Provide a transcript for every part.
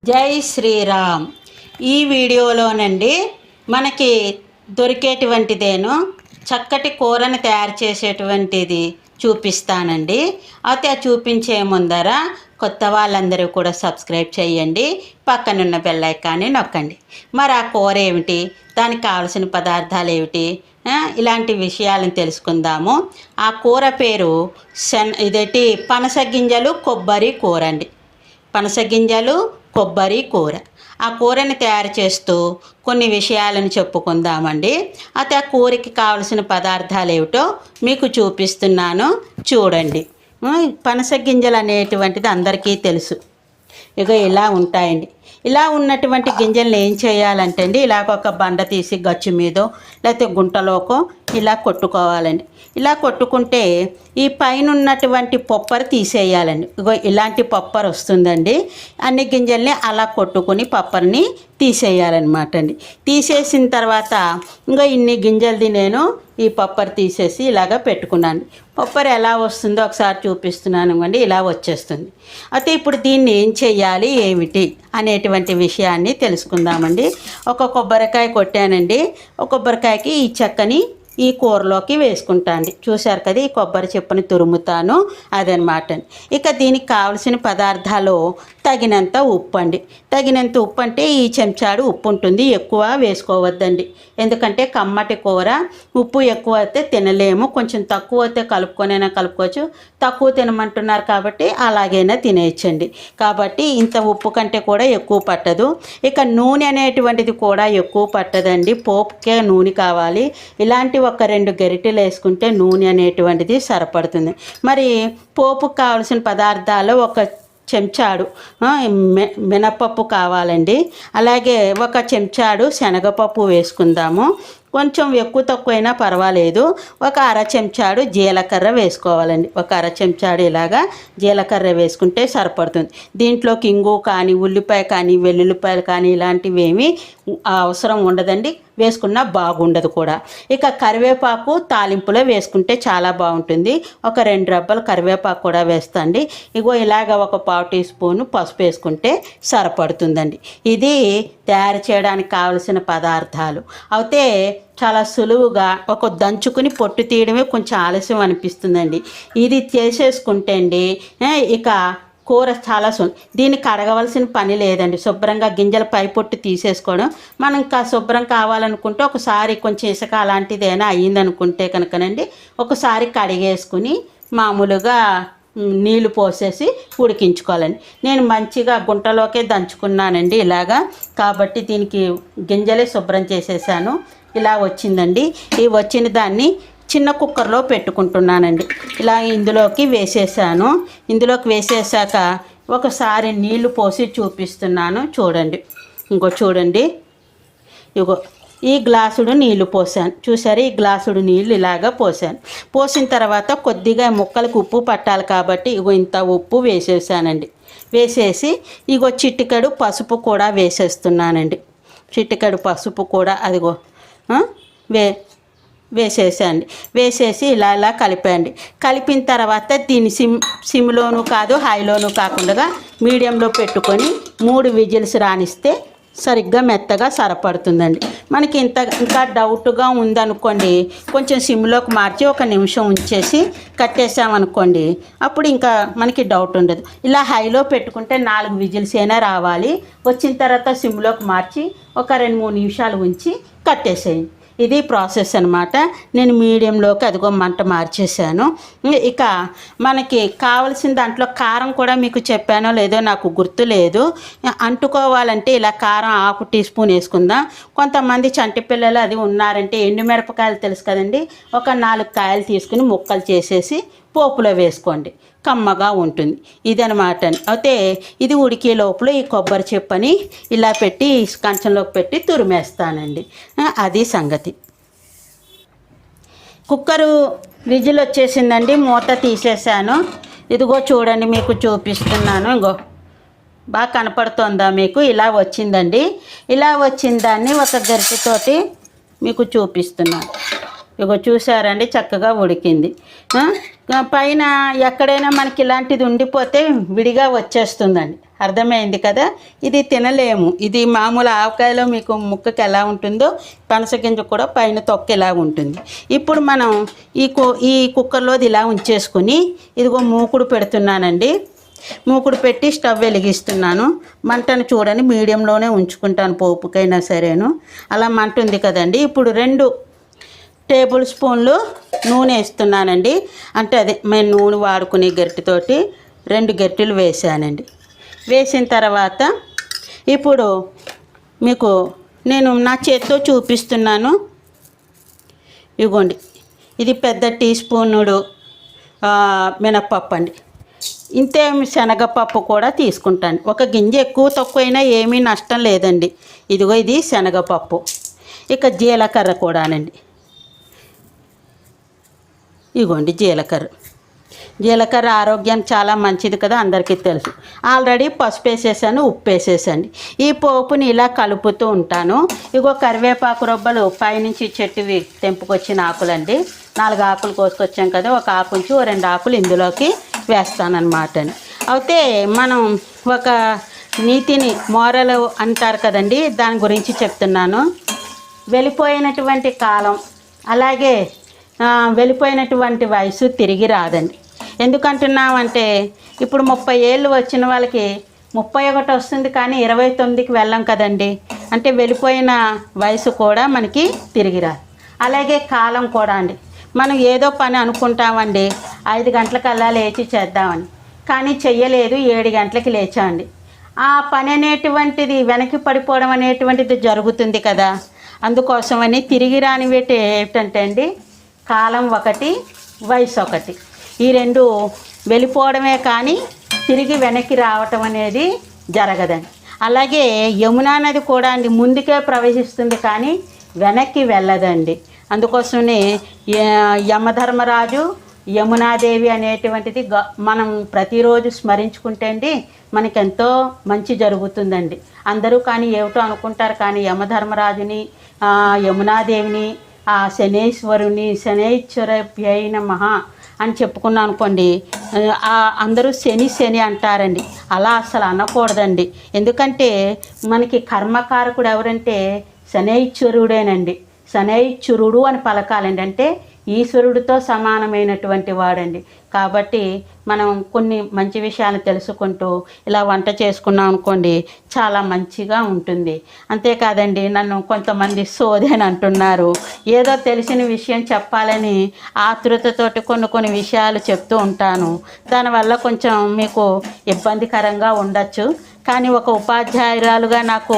జై శ్రీరామ్. ఈ వీడియోలోనండి మనకి దొరికేటువంటిదేను చక్కటి కూరను తయారు చేసేటువంటిది చూపిస్తానండి. అయితే ఆ చూపించే ముందర కొత్త వాళ్ళందరూ కూడా సబ్స్క్రైబ్ చేయండి, పక్కనున్న బెల్ ఐకాన్ని నొక్కండి. మరి ఆ కూర ఏమిటి, దానికి కావలసిన పదార్థాలు ఏమిటి, ఇలాంటి విషయాలను తెలుసుకుందాము. ఆ కూర పేరు పనస గింజలు కొబ్బరి కూర అండి. పనస గింజలు కొబ్బరి కూర. ఆ కూరని తయారు చేస్తూ కొన్ని విషయాలను చెప్పుకుందామండి. అయితే ఆ కూరకి కావలసిన పదార్థాలు ఏమిటో మీకు చూపిస్తున్నాను, చూడండి. పనస గింజలు అనేటువంటిది అందరికీ తెలుసు. ఇక ఇలా ఉంటాయండి. ఇలా ఉన్నటువంటి గింజలను ఏం చేయాలంటే అండి, ఇలాగ ఒక బండ తీసి గచ్చు మీదో లేకపోతే గుంటలోకో ఇలా కొట్టుకోవాలండి. ఇలా కొట్టుకుంటే ఈ పైన ఉన్నటువంటి పొప్పరు తీసేయాలండి. ఇగో ఇలాంటి పొప్పరు వస్తుందండి. అన్ని గింజల్ని అలా కొట్టుకుని పొప్పర్ని తీసేయాలన్నమాట అండి. తీసేసిన తర్వాత ఇంకా ఇన్ని గింజలది నేను ఈ పొప్పరు తీసేసి ఇలాగ పెట్టుకున్నాను. పొప్పరు ఎలా వస్తుందో ఒకసారి చూపిస్తున్నాను అండి. ఇలా వచ్చేస్తుంది. అయితే ఇప్పుడు దీన్ని ఏం చేయాలి, ఏమిటి అనేటువంటి విషయాన్ని తెలుసుకుందామండి. ఒక కొబ్బరికాయ కొట్టానండి. ఒక కొబ్బరికాయకి ఈ చెక్కని ఈ కూరలోకి వేసుకుంటాను. చూశారు కదా, ఈ కొబ్బరి చెప్పుని తురుముతాను, అదనమాట. ఇక దీనికి కావలసిన పదార్థాలు తగినంత ఉప్పు అండి. తగినంత ఉప్పు అంటే ఈ చెంచాడు ఉప్పు ఉంటుంది, ఎక్కువ వేసుకోవద్దండి. ఎందుకంటే కమ్మటి కూర ఉప్పు ఎక్కువ అయితే తినలేము, కొంచెం తక్కువ అయితే కలుపుకొనైనా కలుపుకోవచ్చు. తక్కువ తినమంటున్నారు కాబట్టి అలాగైనా తినేయచ్చండి. కాబట్టి ఇంత ఉప్పు కంటే కూడా ఎక్కువ పట్టదు. ఇక నూనె అనేటువంటిది కూడా ఎక్కువ పట్టదండి. పోపుకే నూనె కావాలి. ఇలాంటి ఒక 2 గరిటెలు వేసుకుంటే నూనె అనేటువంటిది సరిపడుతుంది. మరి పోపుకు కావాల్సిన పదార్థాలు ఒక చెంచాడు మినపప్పు కావాలండి. అలాగే ఒక చెంచాడు శనగపప్పు వేసుకుందాము. కొంచెం ఎక్కువ తక్కువైనా పర్వాలేదు. ఒక అర చెంచాడు జీలకర్ర వేసుకోవాలండి. ఒక అర చెంచాడు ఇలాగా జీలకర్ర వేసుకుంటే సరిపడుతుంది. దీంట్లోకి ఇంగు కానీ ఉల్లిపాయ కానీ వెల్లుల్లిపాయలు కానీ ఇలాంటివి ఏమీ అవసరం ఉండదండి. వేసుకున్నా బాగుండదు కూడా. ఇక కరివేపాకు తాలింపులో వేసుకుంటే చాలా బాగుంటుంది. ఒక 2 రెబ్బలు కరివేపాకు కూడా వేస్తండి. ఇగో ఇలాగ ఒక 1/4 టీ స్పూను పసుపు వేసుకుంటే సరిపడుతుందండి. ఇది తయారు చేయడానికి కావలసిన పదార్థాలు. అయితే చాలా సులువుగా ఒక దంచుకుని పొట్టు తీయడమే కొంచెం ఆలస్యం అనిపిస్తుందండి. ఇది చేసేసుకుంటే అండి ఇక కూర చాలా దీన్ని కడగవలసిన పని లేదండి. శుభ్రంగా గింజల పై పొట్టు తీసేసుకోవడం. మనం ఇంకా శుభ్రం కావాలనుకుంటే ఒకసారి కొంచెం ఇసుక అలాంటిదైనా అయ్యిందనుకుంటే కనుకనండి ఒకసారి కడిగేసుకుని మామూలుగా నీళ్లు పోసేసి ఉడికించుకోవాలండి. నేను మంచిగా గుంటలోకే దంచుకున్నానండి ఇలాగా. కాబట్టి దీనికి గింజలే శుభ్రం చేసేసాను. ఇలా వచ్చిందండి. ఈ వచ్చిన దాన్ని చిన్న కుక్కర్లో పెట్టుకుంటున్నానండి. ఇలా ఇందులోకి వేసేసాను. ఇందులోకి వేసేసాక ఒకసారి నీళ్లు పోసి చూపిస్తున్నాను, చూడండి. చూడండి, ఇగో ఈ గ్లాసుడు నీళ్లు పోసాను. చూసారు, ఈ గ్లాసుడు నీళ్ళు ఇలాగా పోసాను. పోసిన తర్వాత కొద్దిగా ముక్కలకు ఉప్పు పట్టాలి కాబట్టి ఇగో ఇంత ఉప్పు వేసేసానండి. వేసేసి ఇగో చిటికెడు పసుపు కూడా వేసేస్తున్నానండి. చిటికెడు పసుపు కూడా అదిగో వేసేసండి. వేసేసి ఇలా కలిపండి. కలిపిన తర్వాత దీన్ని సిమ్లోనూ కాదు హైలోనూ కాకుండా మీడియంలో పెట్టుకొని 3 విజిల్స్ రానిస్తే సరిగ్గా మెత్తగా సరిపడుతుందండి. మనకి ఇంకా డౌట్గా ఉందనుకోండి, కొంచెం సిమ్లోకి మార్చి 1 నిమిషం ఉంచేసి కట్టేసామనుకోండి, అప్పుడు ఇంకా మనకి డౌట్ ఉండదు. ఇలా హైలో పెట్టుకుంటే 4 విజిల్స్ అయినా రావాలి. వచ్చిన తర్వాత సిమ్లోకి మార్చి ఒక 2-3 నిమిషాలు ఉంచి కట్టేసేయండి. ఇది ప్రాసెస్ అనమాట. నేను మీడియంలోకి అదిగో మంట మార్చేసాను. ఇక మనకి కావలసిన దాంట్లో కారం కూడా మీకు చెప్పానో లేదో నాకు గుర్తు లేదు. అంటుకోవాలంటే ఇలా కారం 1/2 టీ స్పూన్ వేసుకుందాం. కొంతమంది చంటి పిల్లలు అది ఉన్నారంటే ఎండుమిరపకాయలు తెలుసు కదండి, ఒక 4 కాయలు తీసుకుని ముక్కలు చేసేసి పోపులో వేసుకోండి. కమ్మగా ఉంటుంది. ఇదనమాట. అయితే ఇది ఉడికే లోపల ఈ కొబ్బరి చెప్పని ఇలా పెట్టి కంచంలోకి పెట్టి తురిమేస్తానండి. అది సంగతి. కుక్కరు విజిల్ వచ్చేసిందండి, మూత తీసేసాను. ఇదిగో చూడండి, మీకు చూపిస్తున్నాను. ఇంకో బాగా కనపడుతుందా మీకు? ఇలా వచ్చిందండి. ఇలా వచ్చిన దాన్ని ఒక గరిటెతోటి మీకు చూపిస్తున్నాను. ఇగో చూసారండి, చక్కగా ఉడికింది. పైన ఎక్కడైనా మనకి ఇలాంటిది ఉండిపోతే విడిగా వచ్చేస్తుందండి. అర్థమైంది కదా? ఇది తినలేము. ఇది మామూలు ఆవకాయలో మీకు ముక్కకి ఎలా ఉంటుందో పనసగింజ కూడా పైన తొక్క ఎలా ఉంటుంది. ఇప్పుడు మనం ఈ కుక్కర్లోది ఇలా ఉంచేసుకుని ఇదిగో మూకుడు పెడుతున్నానండి. మూకుడు పెట్టి స్టవ్ వెలిగిస్తున్నాను. మంటను చూడండి, మీడియంలోనే ఉంచుకుంటాను పోపుకైనా సరేను. అలా మంట ఉంది కదండి. ఇప్పుడు 2 టేబుల్ స్పూన్లు నూనె వేస్తున్నానండి. అంటే అదే మేము నూనె వాడుకునే గరిటెతోటి 2 గరిటెలు వేసానండి. వేసిన తర్వాత ఇప్పుడు మీకు నేను నా చేత్తో చూపిస్తున్నాను. ఇగోండి, ఇది పెద్ద టీ స్పూనుడు మినప్పప్పు అండి. ఇంతే శనగపప్పు కూడా తీసుకుంటాను. ఒక గింజ ఎక్కువ తక్కువైనా ఏమీ నష్టం లేదండి. ఇదిగో ఇది శనగపప్పు. ఇక జీలకర్ర కూడానండి. ఇగోండి జీలకర్ర ఆరోగ్యానికి చాలా మంచిది కదా, అందరికీ తెలుసు. ఆల్రెడీ పసుపు వేసేసాను, ఉప్పు వేసేసండి. ఈ పోపుని ఇలా కలుపుతూ ఉంటాను. ఇగో కరివేపాకు రొబ్బలు పైనుంచి చెట్టువి తెంపుకొచ్చిన ఆకులండి. 4 ఆకులు కోసుకొచ్చాం కదా, ఒక ఆకు నుంచి 2 ఆకులు ఇందులోకి వేస్తానన్నమాట. అయితే మనం ఒక నీతిని మోరల్ అంటారు కదండి, దాని గురించి చెప్తున్నాను. వెళ్ళిపోయినటువంటి కాలం, అలాగే వెళ్ళిపోయినటువంటి వయసు తిరిగి రాదండి. ఎందుకంటున్నామంటే ఇప్పుడు 30 ఏళ్ళు వచ్చిన వాళ్ళకి 31 వస్తుంది, కానీ 29కి వెళ్ళం కదండి. అంటే వెళ్ళిపోయిన వయసు కూడా మనకి తిరిగి రాదు. అలాగే కాలం కూడా అండి. మనం ఏదో పని అనుకుంటామండి, 5 గంటలకల్లా లేచి చేద్దామని, కానీ చెయ్యలేదు, 7 గంటలకి లేచామండి. ఆ పని అనేటువంటిది వెనక్కి పడిపోవడం అనేటువంటిది జరుగుతుంది కదా. అందుకోసమని తిరిగి రానివేటి ఏమిటంటే అండి, కాలం ఒకటి, వయసు ఒకటి. ఈ 2 వెళ్ళిపోవడమే కానీ తిరిగి వెనక్కి రావటం అనేది జరగదండి. అలాగే యమునా నది కూడా అండి ముందుకే ప్రవహిస్తుంది కానీ వెనక్కి వెళ్ళదండి. అందుకోసమే యమధర్మరాజు, యమునాదేవి అనేటువంటిది మనం ప్రతిరోజు స్మరించుకుంటే అండి మనకెంతో మంచి జరుగుతుందండి. అందరూ కానీ ఏమిటో అనుకుంటారు, కానీ యమధర్మరాజుని, యమునాదేవిని, ఆ శనేశ్వరుని, శనైశ్వరభ్యై నమః అని చెప్పుకున్నాం అనుకోండి, అందరూ శని అంటారండి. అలా అసలు అనకూడదండి. ఎందుకంటే మనకి కర్మకారకుడు ఎవరంటే శనైశ్వరుడేనండి. శనైశ్వరుడు అని పలకాలండి. అంటే ఈశ్వరుడితో సమానమైనటువంటి వాడండి. కాబట్టి మనం కొన్ని మంచి విషయాలు తెలుసుకుంటూ ఇలా వంట చేసుకున్నాం అనుకోండి, చాలా మంచిగా ఉంటుంది. అంతేకాదండి, నన్ను కొంతమంది సోది అని అంటున్నారు. ఏదో తెలిసిన విషయం చెప్పాలని ఆతృతతోటి కొన్ని విషయాలు చెప్తూ ఉంటాను. దానివల్ల కొంచెం మీకు ఇబ్బందికరంగా ఉండొచ్చు, కానీ ఒక ఉపాధ్యాయురాలుగా నాకు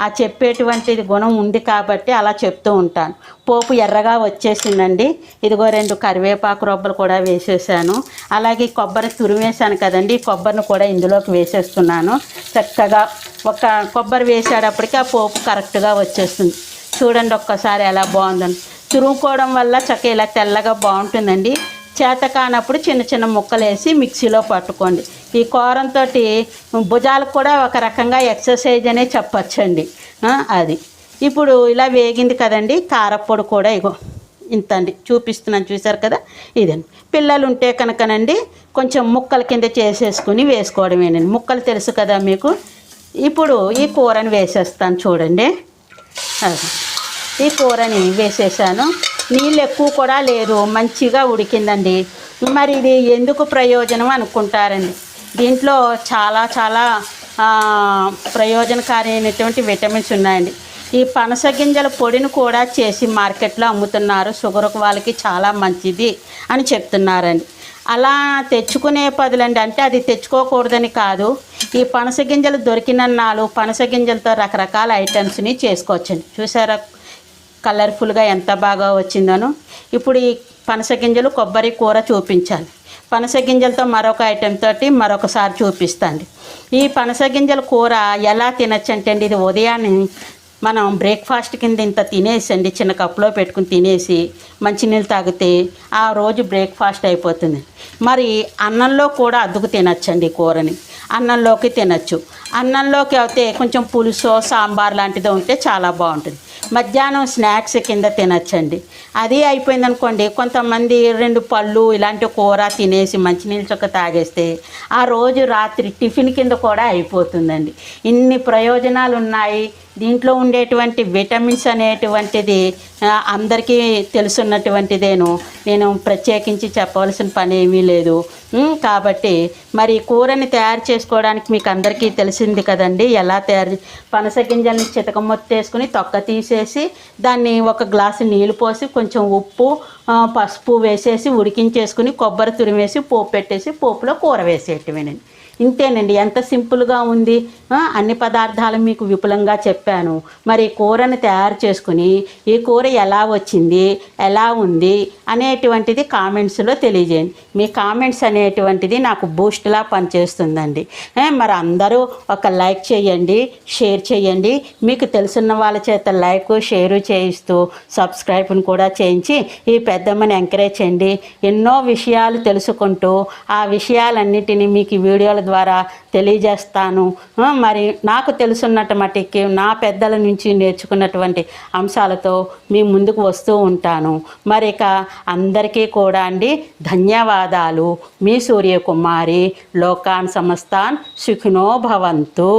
ఆ చెప్పేటువంటిది గుణం ఉంది కాబట్టి అలా చెప్తూ ఉంటాను. పోపు ఎర్రగా వచ్చేసిందండి. ఇదిగో 2 కరివేపాకు రొబ్బలు కూడా వేసేసాను. అలాగే కొబ్బరి తురిమేసాను కదండి, కొబ్బరిని కూడా ఇందులోకి వేసేస్తున్నాను. చక్కగా ఒక కొబ్బరి వేసేటప్పటికి ఆ పోపు కరెక్ట్గా వచ్చేస్తుంది. చూడండి ఒక్కసారి ఎలా బాగుందని. తురుముకోవడం వల్ల చక్కగా ఇలా తెల్లగా బాగుంటుందండి. చేత కానప్పుడు చిన్న ముక్కలు వేసి మిక్సీలో పట్టుకోండి. ఈ కూరంతో భుజాలకు కూడా ఒక రకంగా ఎక్సర్సైజ్ అనే చెప్పచ్చండి. అది ఇప్పుడు ఇలా వేగింది కదండి. కారపొడి కూడా ఇగో ఇంత అండి చూపిస్తున్నాను, చూసారు కదా. ఇదండి, పిల్లలు ఉంటే కనుకనండి కొంచెం ముక్కల కింద చేసేసుకుని వేసుకోవడమేనండి. ముక్కలు తెలుసు కదా మీకు. ఇప్పుడు ఈ కూరని వేసేస్తాను చూడండి. ఈ కూరని వేసేసాను. నీళ్ళు ఎక్కువ కూడా లేదు, మంచిగా ఉడికిందండి. మరి ఇది ఎందుకు ప్రయోజనం అనుకుంటారండి. దీంట్లో చాలా ప్రయోజనకారైనటువంటి విటమిన్స్ ఉన్నాయండి. ఈ పనస గింజల పొడిని కూడా చేసి మార్కెట్లో అమ్ముతున్నారు. షుగర్ వాళ్ళకి చాలా మంచిది అని చెప్తున్నారండి. అలా తెచ్చుకునే బదులండి, అంటే అది తెచ్చుకోకూడదని కాదు, ఈ పనస గింజలు దొరికినన్నాళ్ళు పనస గింజలతో రకరకాల ఐటమ్స్ని చేసుకోవచ్చండి. చూసారా కలర్ఫుల్గా ఎంత బాగా వచ్చిందనో. ఇప్పుడు ఈ పనస గింజలు కొబ్బరి కూర చూపించాలి. పనస గింజలతో మరొక ఐటెం తోటి మరొకసారి చూపిస్తాండి. ఈ పనస గింజల కూర ఎలా తినచ్చు అంటే అండి, ఇది ఉదయాన్నే మనం బ్రేక్ఫాస్ట్ కింద ఇంత తినేసండి, చిన్న కప్పులో పెట్టుకుని తినేసి మంచినీళ్ళు తాగితే ఆ రోజు బ్రేక్ఫాస్ట్ అయిపోతుంది. మరి అన్నంలో కూడా అద్దుకు తినచ్చండి కూరని, అన్నంలోకి తినచ్చు. అన్నంలోకి అయితే కొంచెం పులుసో సాంబార్ లాంటిదో ఉంటే చాలా బాగుంటుంది. మధ్యాహ్నం స్నాక్స్ కింద తినచ్చండి. అది అయిపోయిందనుకోండి, కొంతమంది 2 పళ్ళు ఇలాంటి కూర తినేసి మంచినీళ్ళు చొక్క తాగేస్తే ఆ రోజు రాత్రి టిఫిన్ కింద కూడా అయిపోతుందండి. ఇన్ని ప్రయోజనాలు ఉన్నాయి దీంట్లో. ఉండేటువంటి విటమిన్స్ అనేటువంటిది అందరికీ తెలుసున్నటువంటిదేను, నేను ప్రత్యేకించి చెప్పవలసిన పని ఏమీ లేదు. కాబట్టి మరి కూరని తయారు చేసుకోవడానికి మీకు అందరికీ తెలిసింది కదండి. ఎలా పనస గింజల్ని చితకమొత్తేసుకుని తొక్క తీసేసి దాన్ని ఒక గ్లాసు నీళ్ళు పోసి కొంచెం ఉప్పు పసుపు వేసేసి ఉడికించేసుకుని కొబ్బరి తురిమేసి పోపు పెట్టేసి పోపులో కూర వేసేటివేనండి. ఇంతేనండి, ఎంత సింపుల్గా ఉంది. అన్ని పదార్థాలు మీకు విపులంగా చెప్పాను. మరి కూరని తయారు చేసుకుని ఈ కూర ఎలా వచ్చింది, ఎలా ఉంది అనేటువంటిది కామెంట్స్లో తెలియజేయండి. మీ కామెంట్స్ అనేటువంటిది నాకు బూస్ట్లా పనిచేస్తుందండి. మరి అందరూ ఒక లైక్ చేయండి, షేర్ చేయండి. మీకు తెలుసున్న వాళ్ళ చేత లైక్ షేరు చేయిస్తూ సబ్స్క్రైబ్ను కూడా చేయించి ఈ పెద్దమ్మని ఎంకరేజ్ చేయండి. ఎన్నో విషయాలు తెలుసుకుంటూ ఆ విషయాలన్నిటినీ మీకు ఈ వీడియోల ద్వారా తెలియజేస్తాను. మరి నాకు తెలుసున్నట్టు మటుకి నా పెద్దల నుంచి నేర్చుకున్నటువంటి అంశాలతో మీ ముందుకు వస్తూ ఉంటాను. మరి ఇక అందరికీ కూడా అండి ధన్యవాదాలు. మీ సూర్యకుమారి. లోకాన్ సమస్తాన్ సుఖినో భవంతు.